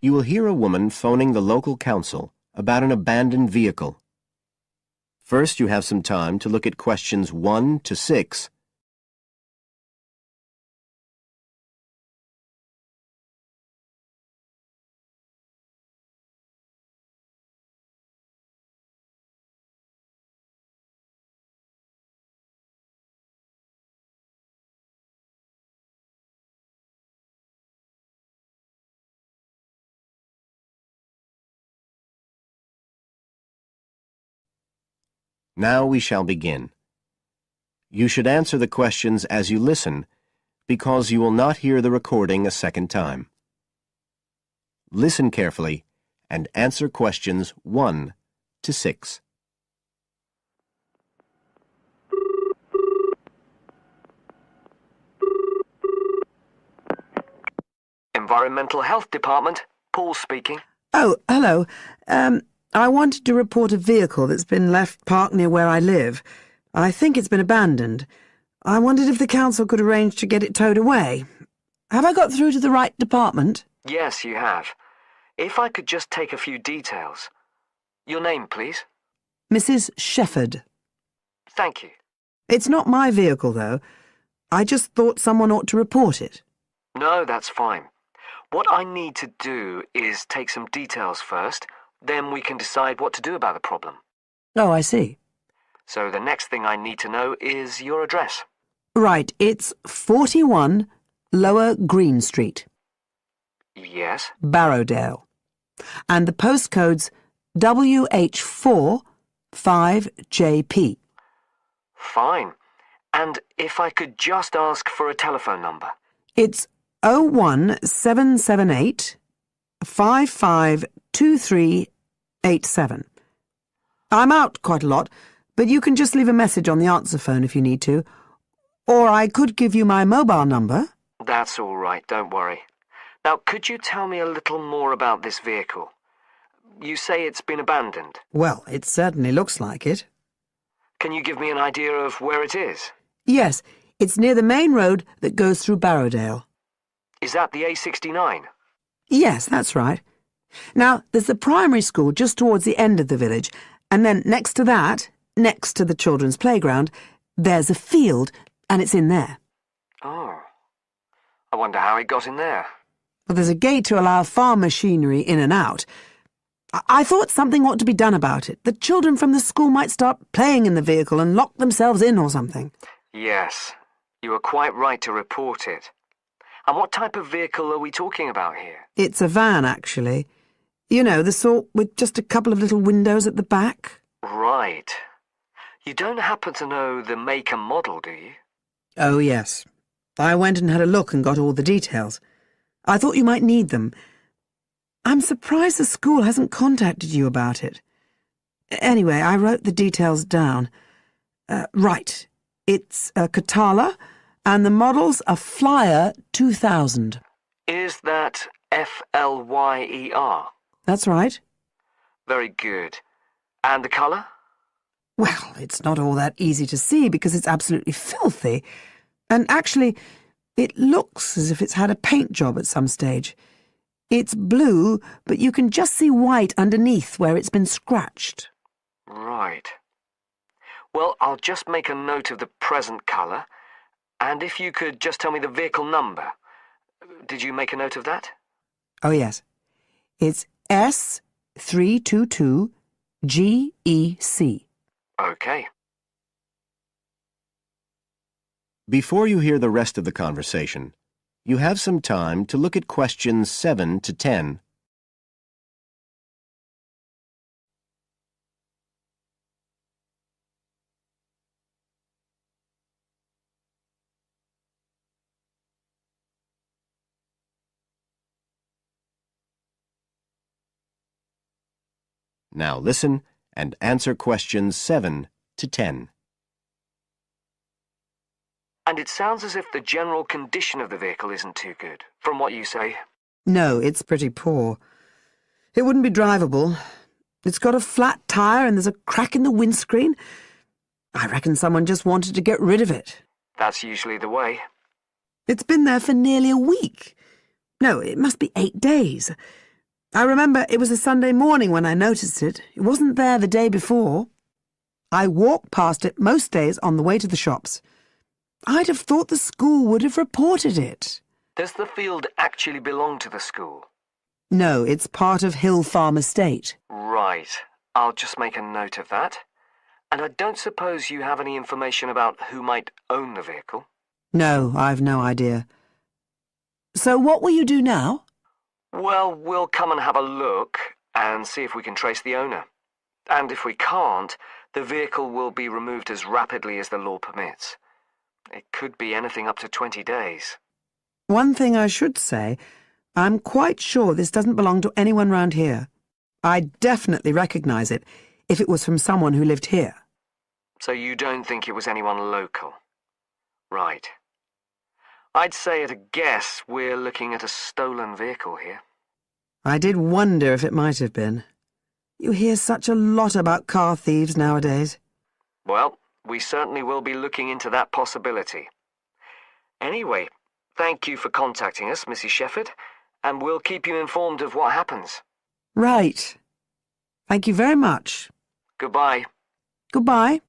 You will hear a woman phoning the local council about an abandoned vehicle. First, you have some time to look at questions 1 to 6. Now we shall begin. You should answer the questions as you listen, because you will not hear the recording a second time. Listen carefully and answer questions 1 to 6. Environmental Health Department, Paul speaking. Oh, hello. I wanted to report a vehicle that's been left parked near where I live. I think it's been abandoned. I wondered if the council could arrange to get it towed away. Have I got through to the right department? Yes, you have. If I could just take a few details. Your name, please? Mrs. Shefford. Thank you. It's not my vehicle, though. I just thought someone ought to report it. No, that's fine. What I need to do is take some details first, then we can decide what to do about the problem. Oh, I see. So the next thing I need to know is your address. Right, it's 41 Lower Green Street, Yes? Barrowdale. And the postcode's WH4 5JP. Fine. And if I could just ask for a telephone number. It's 01778 552387. I'm out quite a lot, but you can just leave a message on the answer phone if you need to. Or I could give you my mobile number. That's all right, don't worry. Now, could you tell me a little more about this vehicle? You say it's been abandoned. Well, it certainly looks like it. Can you give me an idea of where it is? Yes, it's near the main road that goes through Barrowdale. Is that the A69? Yes, that's right. Now, there's the primary school just towards the end of the village, and then next to that, next to the children's playground, there's a field, and it's in there. Oh. I wonder how it got in there. Well, there's a gate to allow farm machinery in and out. I thought something ought to be done about it. The children from the school might start playing in the vehicle and lock themselves in or something. Yes, you were quite right to report it. And what type of vehicle are we talking about here? It's a van, actually. You know, the sort with just a couple of little windows at the back. Right. You don't happen to know the make and model, do you? Oh, yes. I went and had a look and got all the details. I thought you might need them. I'm surprised the school hasn't contacted you about it. Anyway, I wrote the details down. Right. It's a Catala, and the model's a Flyer 2000. Is that Flyer? That's right. Very good. And the colour? Well, it's not all that easy to see because it's absolutely filthy. And actually, it looks as if it's had a paint job at some stage. It's blue, but you can just see white underneath where it's been scratched. Right. Well, I'll just make a note of the present colour, and if you could just tell me the vehicle number. Did you make a note of that? Oh, yes. It's S322GEC. Okay. Before you hear the rest of the conversation, you have some time to look at questions 7 to 10. Now listen and answer questions 7 to 10. And it sounds as if the general condition of the vehicle isn't too good, from what you say. No, it's pretty poor. It wouldn't be drivable. It's got a flat tyre and there's a crack in the windscreen. I reckon someone just wanted to get rid of it. That's usually the way. It's been there for nearly a week. No, it must be 8 days. I remember it was a Sunday morning when I noticed it. It wasn't there the day before. I walk past it most days on the way to the shops. I'd have thought the school would have reported it. Does the field actually belong to the school? No, it's part of Hill Farm Estate. Right. I'll just make a note of that. And I don't suppose you have any information about who might own the vehicle? No, I've no idea. So what will you do now? Well, we'll come and have a look and see if we can trace the owner. And if we can't, the vehicle will be removed as rapidly as the law permits. It could be anything up to 20 days. One thing I should say, I'm quite sure this doesn't belong to anyone round here. I'd definitely recognise it if it was from someone who lived here. So you don't think it was anyone local? Right. I'd say at a guess we're looking at a stolen vehicle here. I did wonder if it might have been. You hear such a lot about car thieves nowadays. Well, we certainly will be looking into that possibility. Anyway, thank you for contacting us, Mrs. Shefford, and we'll keep you informed of what happens. Right. Thank you very much. Goodbye. Goodbye.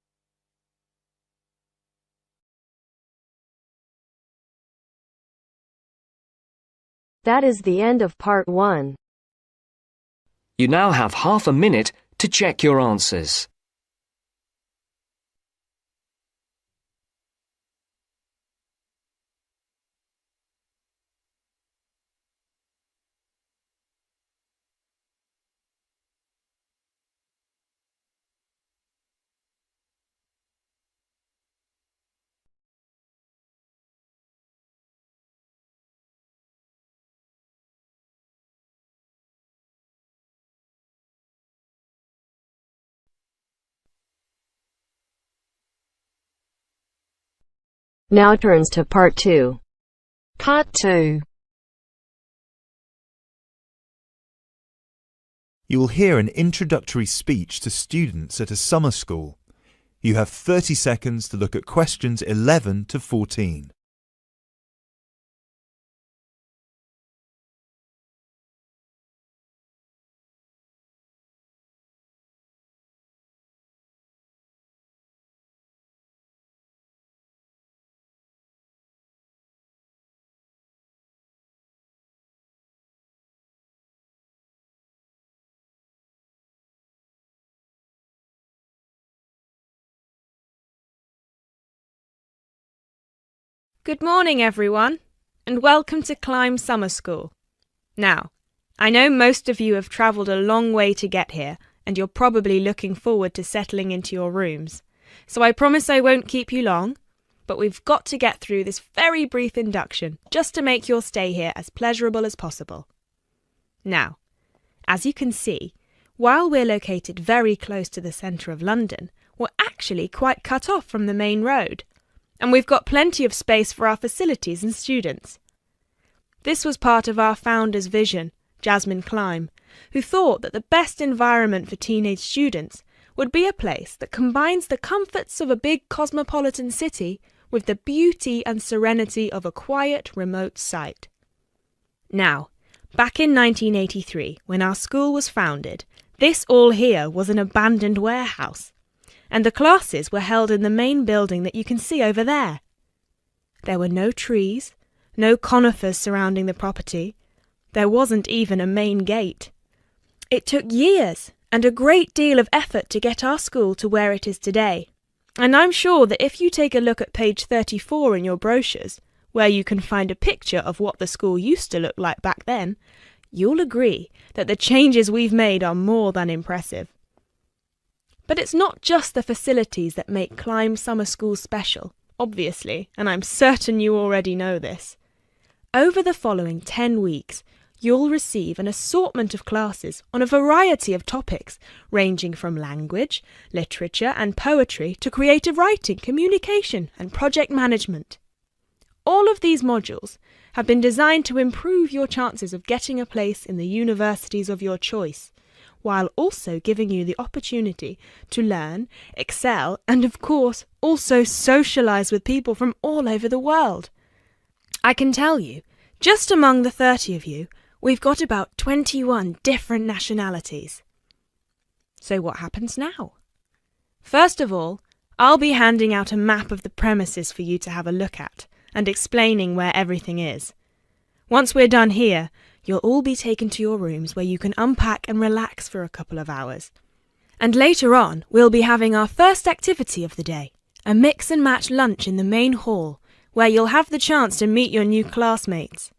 That is the end of part 1. You now have half a minute to check your answers. Now turns to part 2. Part 2. You will hear an introductory speech to students at a summer school. You have 30 seconds to look at questions 11 to 14. Good morning, everyone, and welcome to Climb Summer School. Now, I know most of you have travelled a long way to get here, and you're probably looking forward to settling into your rooms. So I promise I won't keep you long, but we've got to get through this very brief induction just to make your stay here as pleasurable as possible. Now, as you can see, while we're located very close to the centre of London, we're actually quite cut off from the main road. And we've got plenty of space for our facilities and students. This was part of our founder's vision, Jasmine Climb, who thought that the best environment for teenage students would be a place that combines the comforts of a big cosmopolitan city with the beauty and serenity of a quiet, remote site. Now, back in 1983, when our school was founded, this all here was an abandoned warehouse, and the classes were held in the main building that you can see over there. There were no trees, no conifers surrounding the property. There wasn't even a main gate. It took years and a great deal of effort to get our school to where it is today. And I'm sure that if you take a look at page 34 in your brochures, where you can find a picture of what the school used to look like back then, you'll agree that the changes we've made are more than impressive. But it's not just the facilities that make Climb Summer School special, obviously, and I'm certain you already know this. Over the following 10 weeks, you'll receive an assortment of classes on a variety of topics, ranging from language, literature and poetry to creative writing, communication and project management. All of these modules have been designed to improve your chances of getting a place in the universities of your choice, while also giving you the opportunity to learn, excel, and of course, also socialise with people from all over the world. I can tell you, just among the 30 of you, we've got about 21 different nationalities. So what happens now? First of all, I'll be handing out a map of the premises for you to have a look at and explaining where everything is. Once we're done here, you'll all be taken to your rooms where you can unpack and relax for a couple of hours. And later on, we'll be having our first activity of the day, a mix and match lunch in the main hall, where you'll have the chance to meet your new classmates.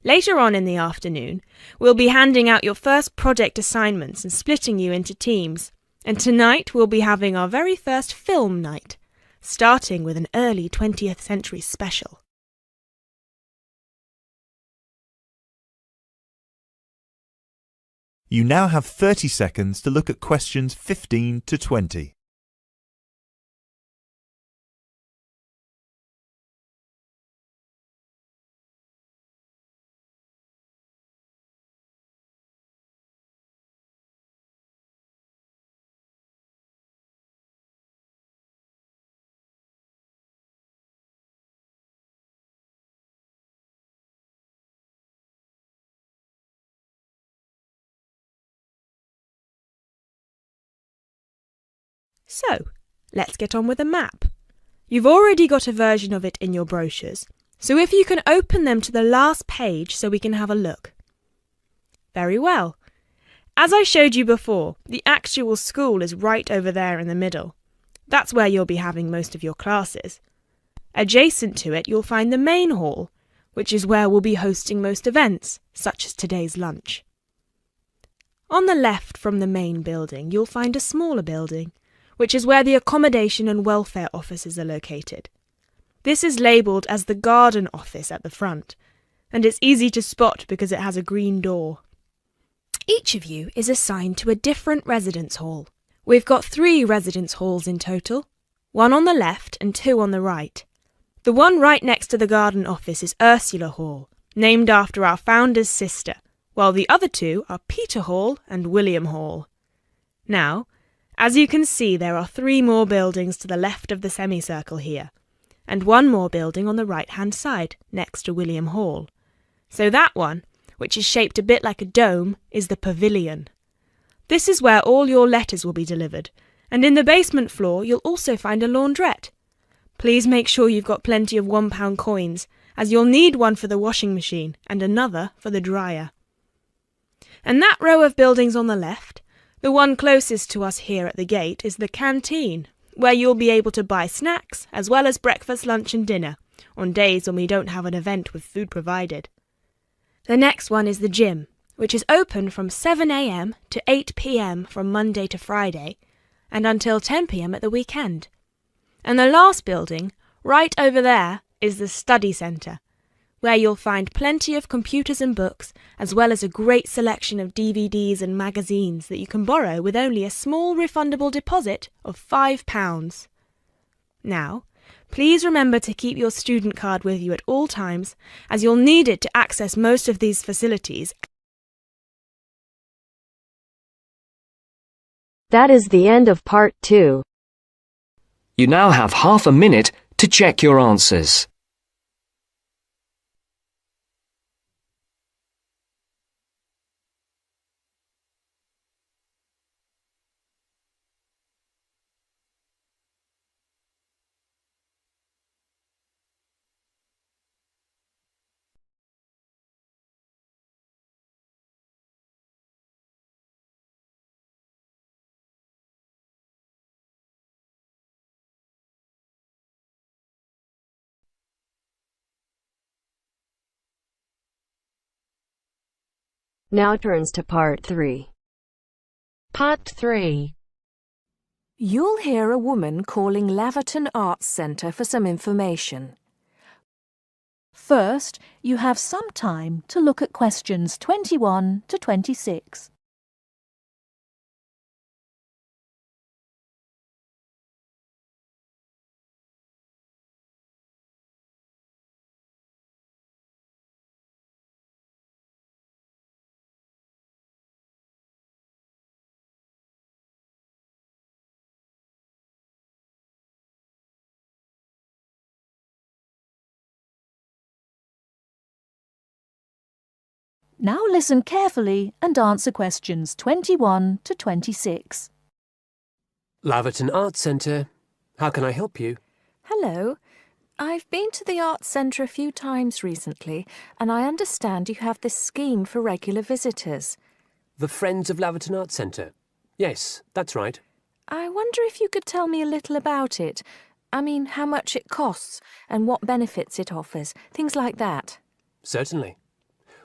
Later on in the afternoon, we'll be handing out your first project assignments and splitting you into teams. And tonight we'll be having our very first film night, starting with an early 20th century special. You now have 30 seconds to look at questions 15 to 20. So, let's get on with the map. You've already got a version of it in your brochures, so if you can open them to the last page so we can have a look. Very well. As I showed you before, the actual school is right over there in the middle. That's where you'll be having most of your classes. Adjacent to it, you'll find the main hall, which is where we'll be hosting most events, such as today's lunch. On the left from the main building, you'll find a smaller building, which is where the accommodation and welfare offices are located. This is labelled as the garden office at the front, and it's easy to spot because it has a green door. Each of you is assigned to a different residence hall. We've got 3 residence halls in total, 1 on the left and 2 on the right. The one right next to the garden office is Ursula Hall, named after our founder's sister, while the other 2 are Peter Hall and William Hall. Now, as you can see, there are 3 more buildings to the left of the semicircle here, and 1 more building on the right-hand side, next to William Hall. So that one, which is shaped a bit like a dome, is the pavilion. This is where all your letters will be delivered, and in the basement floor you'll also find a laundrette. Please make sure you've got plenty of £1 coins, as you'll need one for the washing machine and another for the dryer. And that row of buildings on the left, the one closest to us here at the gate, is the canteen, where you'll be able to buy snacks as well as breakfast, lunch and dinner, on days when we don't have an event with food provided. The next one is the gym, which is open from 7 a.m. to 8 p.m. from Monday to Friday, and until 10 p.m. at the weekend. And the last building, right over there, is the study centre, where you'll find plenty of computers and books, as well as a great selection of DVDs and magazines that you can borrow with only a small refundable deposit of £5. Now, please remember to keep your student card with you at all times, as you'll need it to access most of these facilities. That is the end of part 2. You now have half a minute to check your answers. Now turns to part 3. Part 3. You'll hear a woman calling Laverton Arts Centre for some information. First, you have some time to look at questions 21 to 26. Now listen carefully and answer questions 21 to 26. Laverton Arts Centre. How can I help you? Hello. I've been to the Arts Centre a few times recently, and I understand you have this scheme for regular visitors. The Friends of Laverton Arts Centre. Yes, that's right. I wonder if you could tell me a little about it. I mean, how much it costs and what benefits it offers, things like that. Certainly.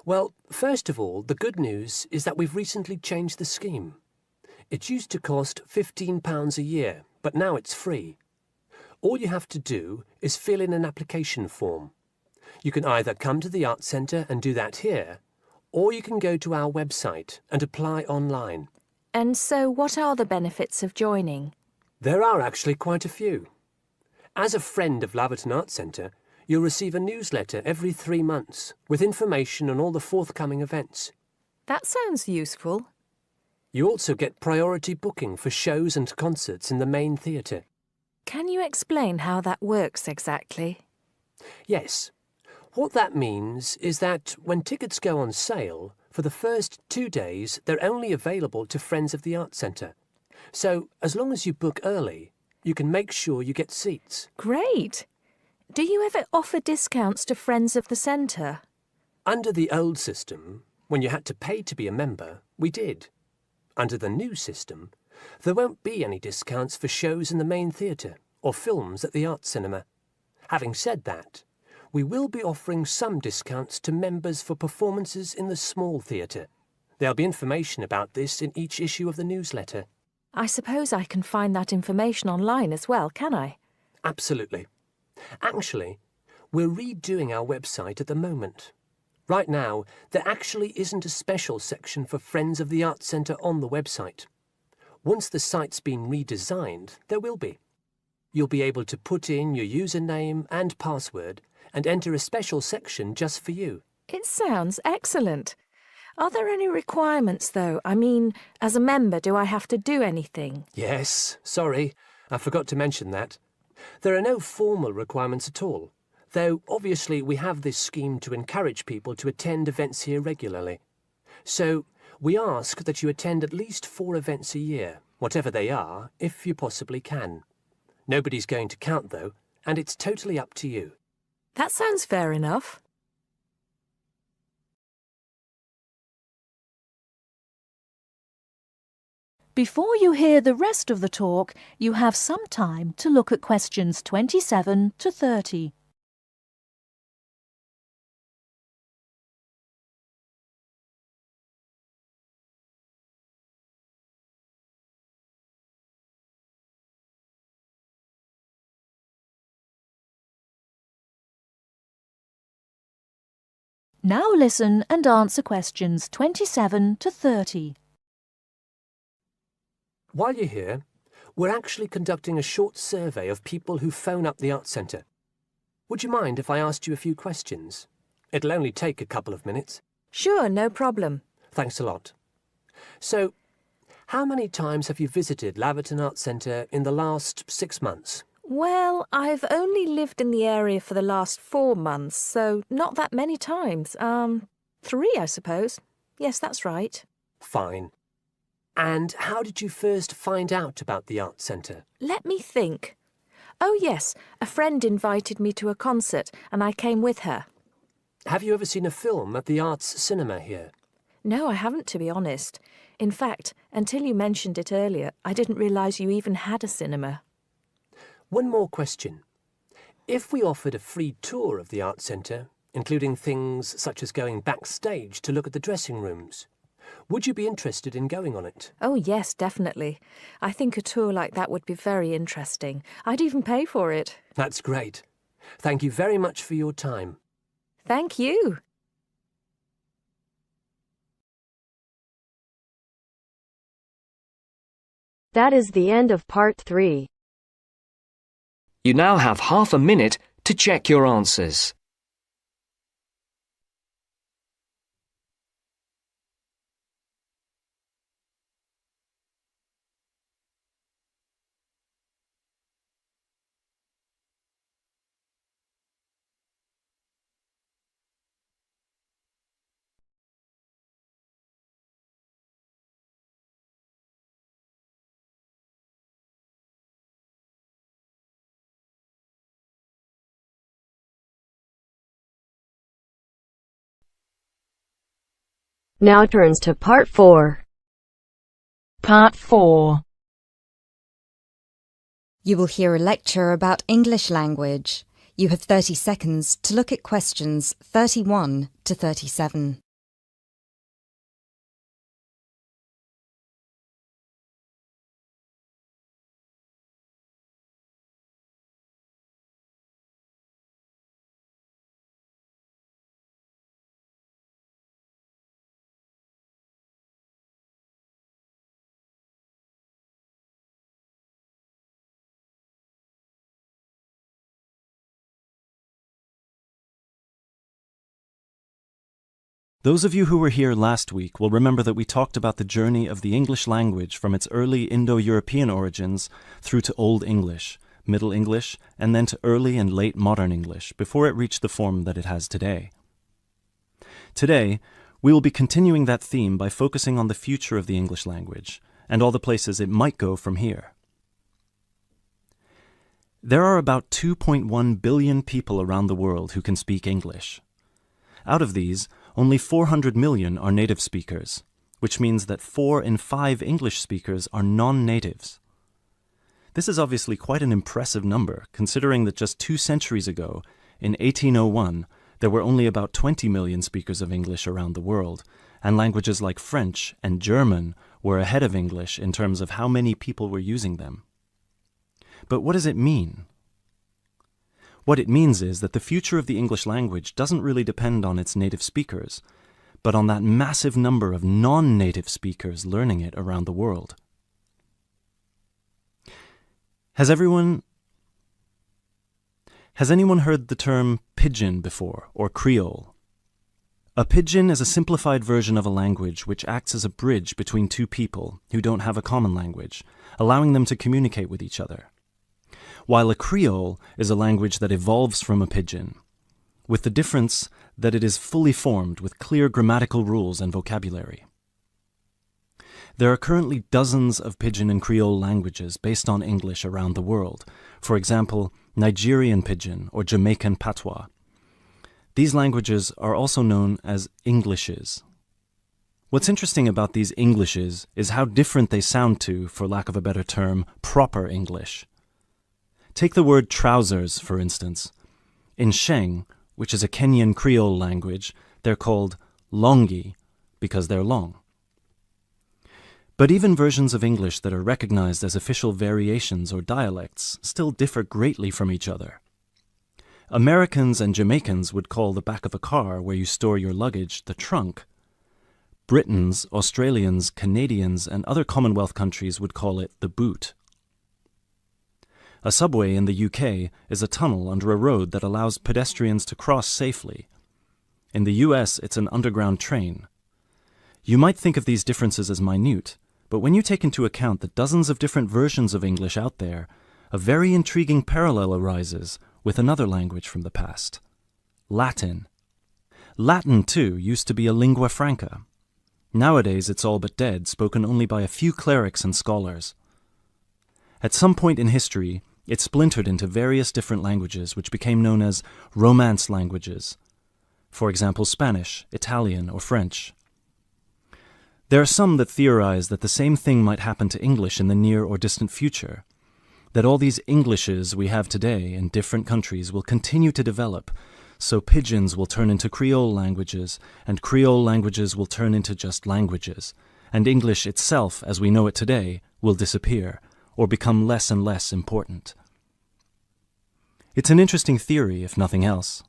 Well, first of all, the good news is that we've recently changed the scheme. It used to cost £15 a year, but now it's free. All you have to do is fill in an application form. You can either come to the Arts Centre and do that here, or you can go to our website and apply online. And so what are the benefits of joining? There are actually quite a few. As a friend of Laverton Arts Centre, you'll receive a newsletter every 3 months with information on all the forthcoming events. That sounds useful. You also get priority booking for shows and concerts in the main theatre. Can you explain how that works exactly? Yes. What that means is that when tickets go on sale, for the first 2 days they're only available to friends of the Arts Centre. So as long as you book early, you can make sure you get seats. Great! Do you ever offer discounts to friends of the centre? Under the old system, when you had to pay to be a member, we did. Under the new system, there won't be any discounts for shows in the main theatre or films at the Arts Cinema. Having said that, we will be offering some discounts to members for performances in the small theatre. There'll be information about this in each issue of the newsletter. I suppose I can find that information online as well, can I? Absolutely. Actually, we're redoing our website at the moment. Right now, there actually isn't a special section for Friends of the Arts Centre on the website. Once the site's been redesigned, there will be. You'll be able to put in your username and password and enter a special section just for you. It sounds excellent. Are there any requirements, though? I mean, as a member, do I have to do anything? Yes, sorry, I forgot to mention that. There are no formal requirements at all, though obviously we have this scheme to encourage people to attend events here regularly. So we ask that you attend at least 4 events a year, whatever they are, if you possibly can. Nobody's going to count, though, and it's totally up to you. That sounds fair enough. Before you hear the rest of the talk, you have some time to look at questions 27 to 30. Now listen and answer questions 27 to 30. While you're here, we're actually conducting a short survey of people who phone up the Arts Centre. Would you mind if I asked you a few questions? It'll only take a couple of minutes. Sure, no problem. Thanks a lot. So, how many times have you visited Laverton Arts Centre in the last 6 months? Well, I've only lived in the area for the last 4 months, so not that many times. 3, I suppose. Yes, that's right. Fine. And how did you first find out about the Arts Centre? Let me think. Oh, yes, a friend invited me to a concert, and I came with her. Have you ever seen a film at the Arts Cinema here? No, I haven't, to be honest. In fact, until you mentioned it earlier, I didn't realise you even had a cinema. One more question. If we offered a free tour of the Arts Centre, including things such as going backstage to look at the dressing rooms, would you be interested in going on it? Oh, yes, definitely. I think a tour like that would be very interesting. I'd even pay for it. That's great. Thank you very much for your time. Thank you. That is the end of part 3. You now have half a minute to check your answers. Now turns to Part 4. Part 4. You will hear a lecture about English language. You have 30 seconds to look at questions 31 to 37. Those of you who were here last week will remember that we talked about the journey of the English language from its early Indo-European origins through to Old English, Middle English, and then to early and late modern English before it reached the form that it has today. Today, we will be continuing that theme by focusing on the future of the English language and all the places it might go from here. There are about 2.1 billion people around the world who can speak English. Out of these, only 400 million are native speakers, which means that 4 in 5 English speakers are non-natives. This is obviously quite an impressive number, considering that just 2 centuries ago, in 1801, there were only about 20 million speakers of English around the world, and languages like French and German were ahead of English in terms of how many people were using them. But what does it mean? What it means is that the future of the English language doesn't really depend on its native speakers, but on that massive number of non-native speakers learning it around the world. Has anyone heard the term pidgin before, or Creole? A pidgin is a simplified version of a language which acts as a bridge between two people who don't have a common language, allowing them to communicate with each other. While a Creole is a language that evolves from a pidgin, with the difference that it is fully formed with clear grammatical rules and vocabulary. There are currently dozens of pidgin and Creole languages based on English around the world, for example, Nigerian pidgin or Jamaican patois. These languages are also known as Englishes. What's interesting about these Englishes is how different they sound to, for lack of a better term, proper English. Take the word trousers, for instance. In Sheng, which is a Kenyan Creole language, they're called longi because they're long. But even versions of English that are recognized as official variations or dialects still differ greatly from each other. Americans and Jamaicans would call the back of a car where you store your luggage the trunk. Britons, Australians, Canadians, and other Commonwealth countries would call it the boot. A subway in the UK is a tunnel under a road that allows pedestrians to cross safely. In the US, it's an underground train. You might think of these differences as minute, but when you take into account the dozens of different versions of English out there, a very intriguing parallel arises with another language from the past: Latin. Latin, too, used to be a lingua franca. Nowadays, it's all but dead, spoken only by a few clerics and scholars. At some point in history, it splintered into various different languages which became known as Romance languages. For example, Spanish, Italian, or French. There are some that theorize that the same thing might happen to English in the near or distant future, that all these Englishes we have today in different countries will continue to develop, so pidgins will turn into Creole languages, and Creole languages will turn into just languages, and English itself, as we know it today, will disappear, or become less and less important. It's an interesting theory, if nothing else.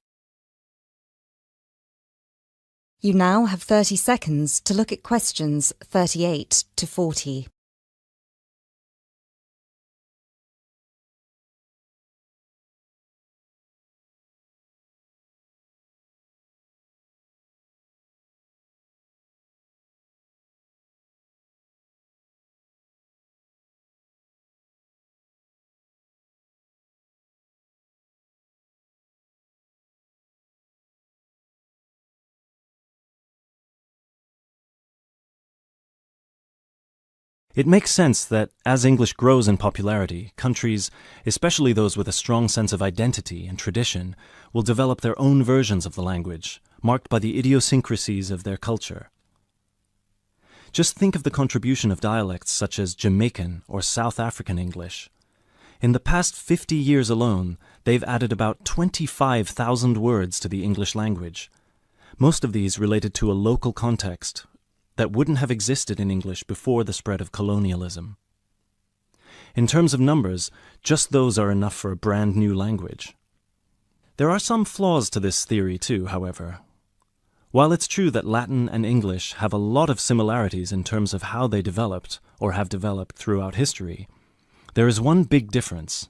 You now have 30 seconds to look at questions 38 to 40. It makes sense that as English grows in popularity, countries, especially those with a strong sense of identity and tradition, will develop their own versions of the language, marked by the idiosyncrasies of their culture. Just think of the contribution of dialects such as Jamaican or South African English. In the past 50 years alone, they've added about 25,000 words to the English language. Most of these related to a local context that wouldn't have existed in English before the spread of colonialism. In terms of numbers, just those are enough for a brand new language. There are some flaws to this theory too, however. While it's true that Latin and English have a lot of similarities in terms of how they developed or have developed throughout history, there is one big difference.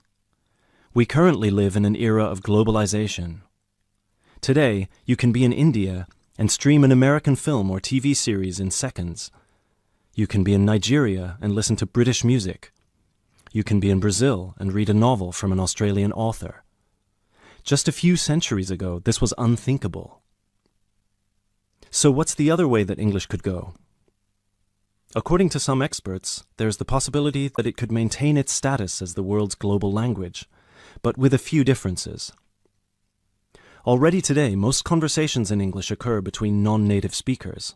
We currently live in an era of globalization. Today, you can be in India and stream an American film or TV series in seconds. You can be in Nigeria and listen to British music. You can be in Brazil and read a novel from an Australian author. Just a few centuries ago, this was unthinkable. So what's the other way that English could go? According to some experts, there's the possibility that it could maintain its status as the world's global language, but with a few differences. Already today, most conversations in English occur between non-native speakers.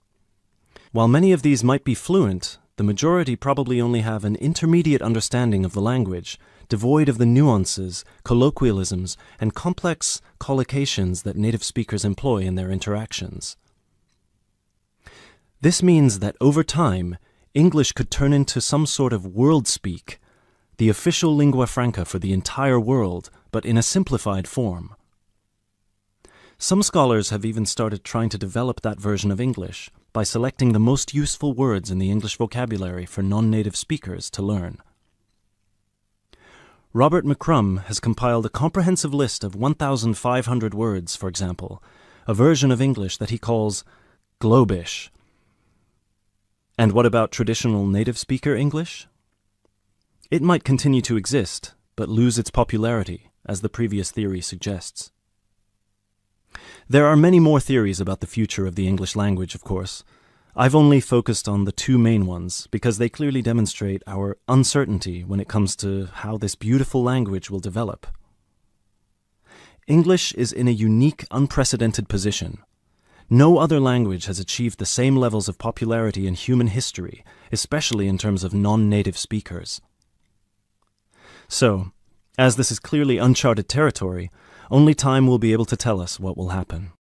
While many of these might be fluent, the majority probably only have an intermediate understanding of the language, devoid of the nuances, colloquialisms, and complex collocations that native speakers employ in their interactions. This means that over time, English could turn into some sort of world speak, the official lingua franca for the entire world, but in a simplified form. Some scholars have even started trying to develop that version of English by selecting the most useful words in the English vocabulary for non-native speakers to learn. Robert McCrum has compiled a comprehensive list of 1,500 words, for example, a version of English that he calls Globish. And what about traditional native speaker English? It might continue to exist, but lose its popularity, as the previous theory suggests. There are many more theories about the future of the English language, of course. I've only focused on the two main ones because they clearly demonstrate our uncertainty when it comes to how this beautiful language will develop. English is in a unique, unprecedented position. No other language has achieved the same levels of popularity in human history, especially in terms of non-native speakers. So, as this is clearly uncharted territory, only time will be able to tell us what will happen.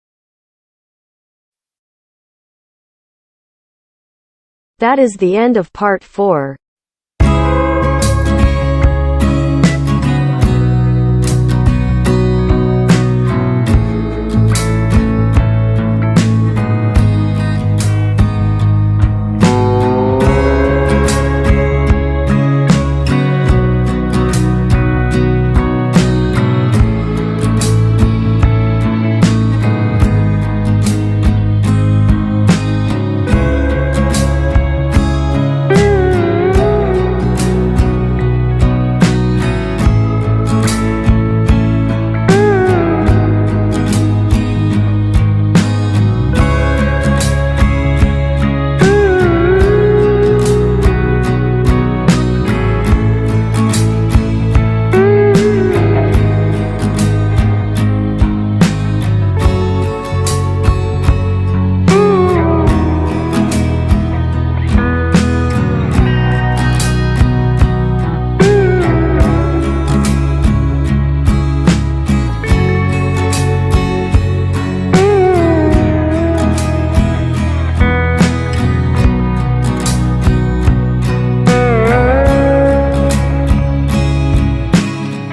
That is the end of part 4.